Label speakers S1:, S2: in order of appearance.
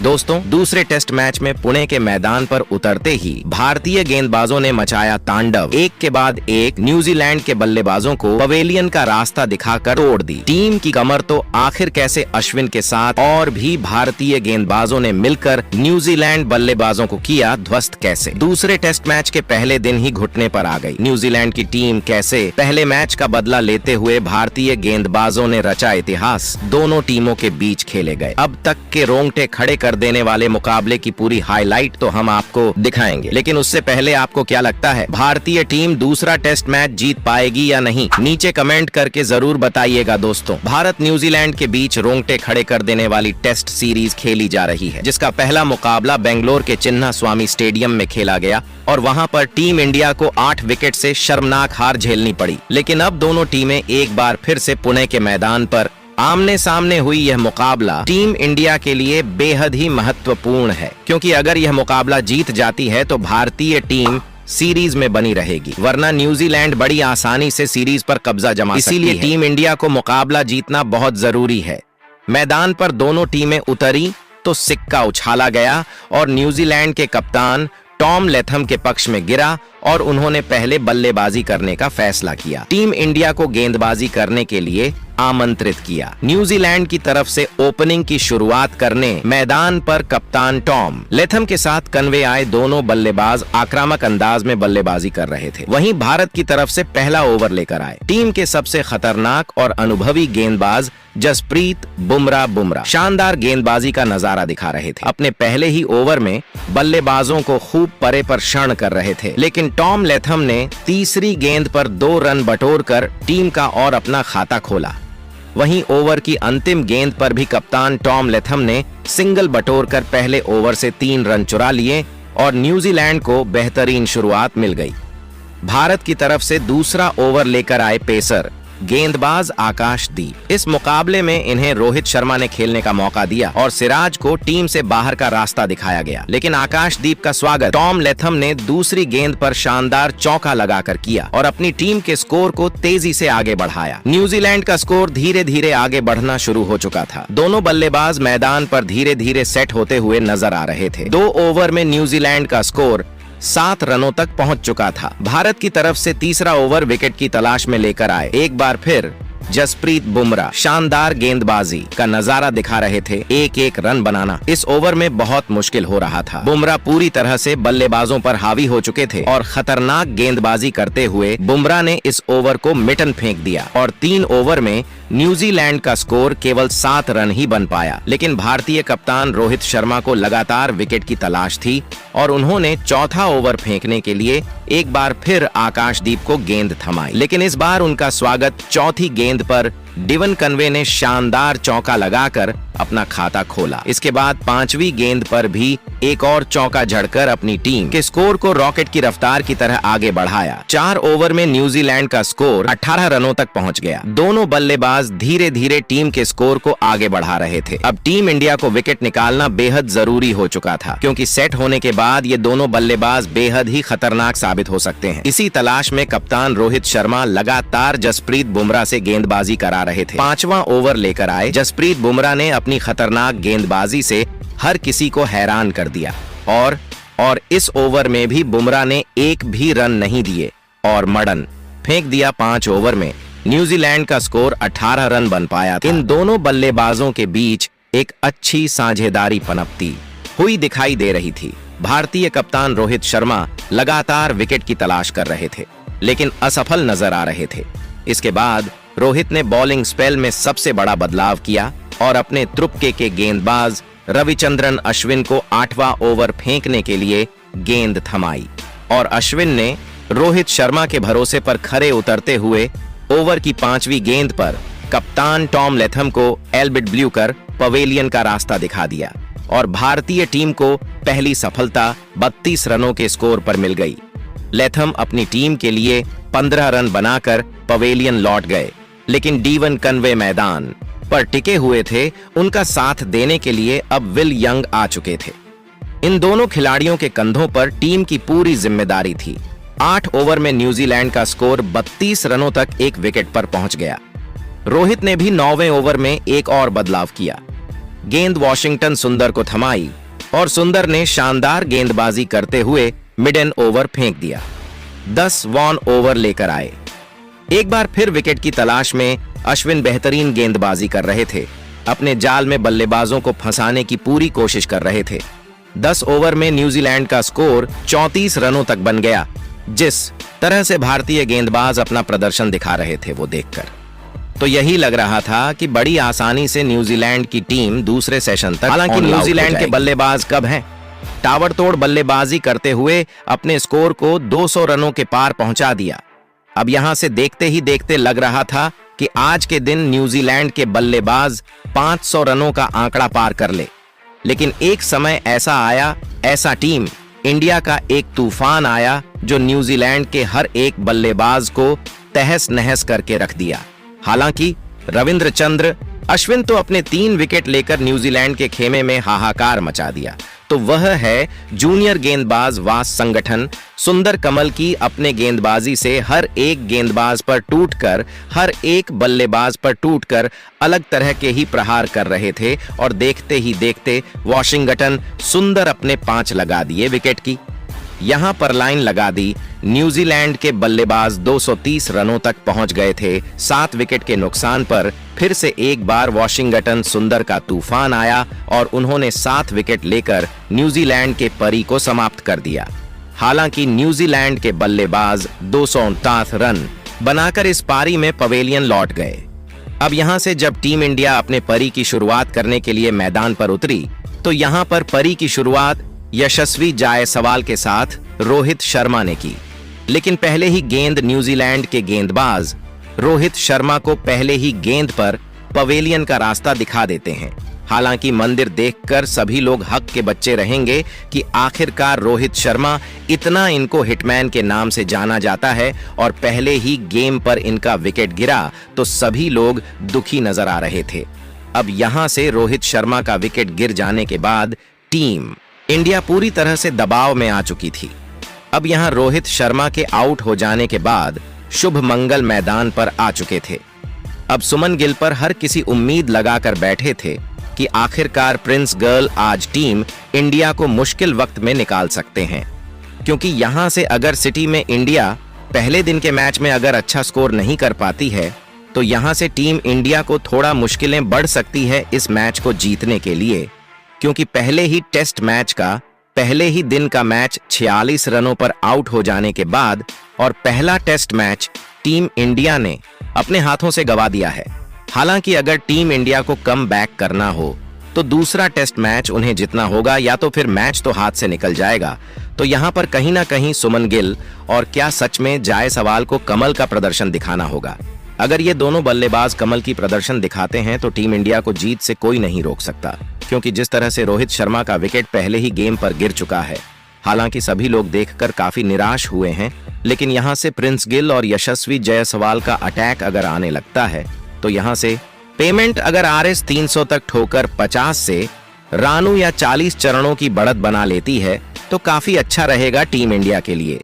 S1: दोस्तों, दूसरे test match में पुणे के मैदान पर उतरते ही भारतीय गेंदबाजों ने मचाया तांडव। एक के बाद एक न्यूजीलैंड के बल्लेबाजों को पवेलियन का रास्ता दिखाकर तोड़ दी। टीम की कमर तो आखिर कैसे अश्विन के साथ और भी भारतीय गेंदबाजों ने मिलकर न्यूजीलैंड बल्लेबाजों को किया ध्वस्त कैसे। दूसरे टेस्ट मैच के पहले दिन ही घुटने पर आ गई। न्यूजीलैंड की टीम कैसे पहले मैच का बदला लेते हुए भारतीय गेंदबाजों ने रचा इतिहास। दोनों टीमों के बीच खेले गए अब तक के रोंगटे खड़े कर देने वाले मुकाबले की पूरी हाईलाइट तो हम आपको दिखाएंगे, लेकिन उससे पहले आपको क्या लगता है, भारतीय टीम दूसरा टेस्ट मैच जीत पाएगी या नहीं? नीचे कमेंट करके जरूर बताइएगा। दोस्तों, भारत न्यूजीलैंड के बीच रोंगटे खड़े कर देने वाली टेस्ट सीरीज खेली जा रही है, जिसका पहला मुकाबला बेंगलोर के चिन्ना स्वामी स्टेडियम में खेला गया और वहां पर टीम इंडिया को 8 विकेट से शर्मनाक हार झेलनी पड़ी। लेकिन अब दोनों टीमें एक बार फिर से पुणे के मैदान पर आमने सामने हुई। यह मुकाबला टीम इंडिया के लिए बेहद ही महत्वपूर्ण है, क्योंकि अगर यह मुकाबला जीत जाती है तो भारतीय टीम सीरीज में बनी रहेगी, वरना न्यूजीलैंड बड़ी आसानी से सीरीज पर कब्जा जमा सकती है। इसीलिए टीम इंडिया को मुकाबला जीतना बहुत जरूरी है। मैदान पर दोनों टीमें उतरी तो सिक्का उछाला गया और न्यूजीलैंड के कप्तान टॉम लेथम के पक्ष में गिरा और उन्होंने पहले बल्लेबाजी करने का फैसला किया। टीम इंडिया को गेंदबाजी करने के लिए आमंत्रित किया। न्यूजीलैंड की तरफ से ओपनिंग की शुरुआत करने मैदान पर कप्तान टॉम लेथम के साथ कन्वे आए दोनों बल्लेबाज आक्रामक अंदाज में बल्लेबाजी कर रहे थे। वहीं भारत की तरफ से पहला ओवर लेकर आए टीम के सबसे खतरनाक और अनुभवी गेंदबाज जसप्रीत बुमराह शानदार गेंदबाजी का नजारा दिखा रहे थे। अपने पहले ही ओवर में बल्लेबाजों को खूब परे पर क्षण कर रहे थे, लेकिन टॉम लेथम ने तीसरी गेंद पर 2 रन बटोरकर टीम का और अपना खाता खोला। वहीं ओवर की अंतिम गेंद पर भी कप्तान टॉम लेथम ने सिंगल बटोरकर पहले ओवर से 3 रन चुरा लिए और न्यूजीलैंड को बेहतरीन शुरुआत मिल गई। भारत की तरफ से दूसरा ओवर लेकर आए पेसर गेंदबाज आकाशदीप। इस मुकाबले में इन्हें रोहित शर्मा ने खेलने का मौका दिया और सिराज को टीम से बाहर का रास्ता दिखाया गया, लेकिन आकाशदीप का स्वागत टॉम लेथम ने दूसरी गेंद पर शानदार चौका लगाकर किया और अपनी टीम के स्कोर को तेजी से आगे बढ़ाया। न्यूजीलैंड का स्कोर धीरे धीरे आगे बढ़ना शुरू हो चुका था। दोनों बल्लेबाज मैदान पर धीरे धीरे सेट होते हुए नजर आ रहे थे। 2 ओवर में न्यूजीलैंड का स्कोर 7 रनों तक पहुंच चुका था। भारत की तरफ से तीसरा ओवर विकेट की तलाश में लेकर आए एक बार फिर जसप्रीत बुमराह शानदार गेंदबाजी का नजारा दिखा रहे थे। एक रन बनाना इस ओवर में बहुत मुश्किल हो रहा था। बुमराह पूरी तरह से बल्लेबाजों पर हावी हो चुके थे और खतरनाक गेंदबाजी करते हुए बुमराह ने इस ओवर को मिटन फेंक दिया और 3 ओवर में न्यूजीलैंड का स्कोर केवल 7 रन ही बन पाया। लेकिन भारतीय कप्तान रोहित शर्मा को लगातार विकेट की तलाश थी और उन्होंने चौथा ओवर फेंकने के लिए एक बार फिर आकाशदीप को गेंद थमाई, लेकिन इस बार उनका स्वागत चौथी गेंद पर डिवन कन्वे ने शानदार चौका लगाकर अपना खाता खोला। इसके बाद 5वीं गेंद पर भी एक और चौका जड़कर अपनी टीम के स्कोर को रॉकेट की रफ्तार की तरह आगे बढ़ाया। 4 ओवर में न्यूजीलैंड का स्कोर 18 रनों तक पहुंच गया। दोनों बल्लेबाज धीरे धीरे टीम के स्कोर को आगे बढ़ा रहे थे। अब टीम इंडिया को विकेट निकालना बेहद जरूरी हो चुका था, क्योंकि सेट होने के बाद ये दोनों बल्लेबाज बेहद ही खतरनाक साबित हो सकते हैं। इसी तलाश में कप्तान रोहित शर्मा लगातार जसप्रीत बुमराह से गेंदबाजी करा रहे थे। 5वां ओवर लेकर आए जसप्रीत बुमराह ने अपनी खतरनाक गेंदबाजी से हर किसी को हैरान कर दिया और इस ओवर में भी बुमराह ने एक भी रन नहीं दिए और मडन फेंक दिया। 5 ओवर में न्यूजीलैंड का स्कोर 18 रन बन पाया था। इन दोनों बल्लेबाजों के बीच एक अच्छी साझेदारी पनपती हुई दिखाई दे रही थी। भारतीय कप्तान रोहित शर्मा लगातार विकेट की तलाश कर रहे थे, लेकिन असफल नजर आ रहे थे। इसके बाद रोहित ने बॉलिंग स्पेल में सबसे बड़ा बदलाव किया और अपने तुर्के के गेंदबाज रविचंद्रन अश्विन को 8वां ओवर फेंकने के लिए गेंद थमाई और अश्विन ने रोहित शर्मा के भरोसे पर खरे उतरते हुए ओवर की 5वीं गेंद पर कप्तान टॉम लेथम को एल्बिट ब्लू कर पवेलियन का रास्ता दिखा दिया और भारतीय टीम को पहली सफलता 32 रनों के स्कोर पर मिल गई। लेथम अपनी टीम के लिए 15 रन बनाकर पवेलियन लौट गए, लेकिन डिवन कन्वे मैदान पर टिके हुए थे। उनका साथ देने के लिए अब विल यंग आ चुके थे। इन दोनों खिलाड़ियों के कंधों पर टीम की पूरी जिम्मेदारी थी। 8 ओवर में न्यूजीलैंड का स्कोर 32 रनों तक एक विकेट पर पहुंच गया। रोहित ने भी 9वें ओवर में एक और बदलाव किया। गेंद वॉशिंगटन सुंदर को थमाई और सुंदर ने शानदार गेंदबाजी करते हुए मिडन ओवर फेंक दिया। 10 वॉन ओवर लेकर आए। एक बार फिर विकेट की तलाश में अश्विन बेहतरीन गेंदबाजी कर रहे थे। अपने जाल में बल्लेबाजों को फंसाने की पूरी कोशिश कर रहे थे। 10 ओवर में न्यूजीलैंड का स्कोर 34 रनों तक बन गया। जिस तरह से भारतीय गेंदबाज अपना प्रदर्शन दिखा रहे थे वो देखकर तो यही लग रहा था कि बड़ी आसानी से न्यूजीलैंड की टीम दूसरे सेशन तक। हालांकि न्यूजीलैंड के बल्लेबाज कब हैं? ताबड़तोड़ बल्लेबाजी करते हुए अपने स्कोर को 200 रनों के पार पहुंचा दिया। अब यहां से देखते ही देखते लग रहा था कि आज के दिन न्यूजीलैंड के बल्लेबाज 500 रनों का आंकड़ा पार कर ले। लेकिन एक समय ऐसा आया, ऐसा टीम इंडिया का एक तूफान आया जो न्यूजीलैंड के हर एक बल्लेबाज को तहस नहस करके रख दिया। हालांकि रविंद्रचंद्र अश्विन तो अपने 3 विकेट लेकर न्यूजीलैंड के खेमे में हाहाकार मचा दिया। तो वह है जूनियर गेंदबाज वास संगठन सुंदर कमल की अपने गेंदबाजी से हर एक गेंदबाज पर टूटकर, हर एक बल्लेबाज पर टूटकर अलग तरह के ही प्रहार कर रहे थे और देखते ही देखते वॉशिंगटन सुंदर अपने 5 लगा दिए विकेट की। यहां पर लाइन लगा दी। न्यूजीलैंड के बल्लेबाज 230 रनों तक पहुंच गए थे। 7 विकेट के नुकसान पर फिर से एक बार वॉशिंगटन सुंदर का तूफान आया और उन्होंने 7 विकेट लेकर न्यूजीलैंड के परी को समाप्त कर दिया। हालांकि न्यूजीलैंड के बल्लेबाज 249 रन बनाकर इस पारी में पवेलियन लौट गए। अब यहां से जब टीम इंडिया अपने परी की शुरुआत करने के लिए मैदान पर उतरी तो यहां पर परी की शुरुआत यशस्वी जायसवाल के साथ रोहित शर्मा ने की। लेकिन पहले ही गेंद न्यूजीलैंड के गेंदबाज रोहित शर्मा को पहले ही गेंद पर पवेलियन का रास्ता दिखा देते हैं। हालांकि मंदिर देखकर सभी लोग हक के बच्चे रहेंगे कि आखिरकार रोहित शर्मा इतना इनको हिटमैन के नाम से जाना जाता है और पहले ही गेम पर इनका विकेट गिरा तो सभी लोग दुखी नजर आ रहे थे। अब यहां से रोहित शर्मा का विकेट गिर जाने के बाद टीम इंडिया पूरी तरह से दबाव में आ चुकी थी। अब यहां रोहित शर्मा के आउट हो जाने के बाद शुभ मंगल मैदान पर आ चुके थे। अब सुमन गिल पर हर किसी उम्मीद लगाकर बैठे थे कि आखिरकार प्रिंस गर्ल आज टीम इंडिया को मुश्किल वक्त में निकाल सकते हैं, क्योंकि यहां से अगर सिटी में इंडिया पहले दिन के मैच में अगर अच्छा स्कोर नहीं कर पाती है तो यहां से टीम इंडिया को थोड़ा मुश्किलें बढ़ सकती है इस मैच को जीतने के लिए, क्योंकि पहले ही टेस्ट मैच का पहले ही दिन का मैच 46 रनों पर आउट हो जाने के बाद और पहला टेस्ट मैच टीम इंडिया ने अपने हाथों से गंवा दिया है। हालांकि अगर टीम इंडिया को कम बैक करना हो तो दूसरा टेस्ट मैच उन्हें जीतना होगा या तो फिर मैच तो हाथ से निकल जाएगा। तो यहां पर कहीं ना कहीं सुमन गिल और क्या सच में जायसवाल को कमल का प्रदर्शन दिखाना होगा। अगर ये दोनों बल्लेबाज कमल की प्रदर्शन दिखाते हैं तो टीम इंडिया को जीत से कोई नहीं रोक सकता, क्योंकि जिस तरह से रोहित शर्मा का विकेट पहले ही गेम पर गिर चुका है। हालांकि सभी लोग देखकर काफी निराश हुए हैं, लेकिन यहां से प्रिंस गिल और यशस्वी जायसवाल का अटैक अगर आने लगता है तो यहां से पेमेंट अगर RS 300 तक ठोकर 50 से रानू या 40 चरणों की बढ़त बना लेती है तो काफी अच्छा रहेगा टीम इंडिया के लिए।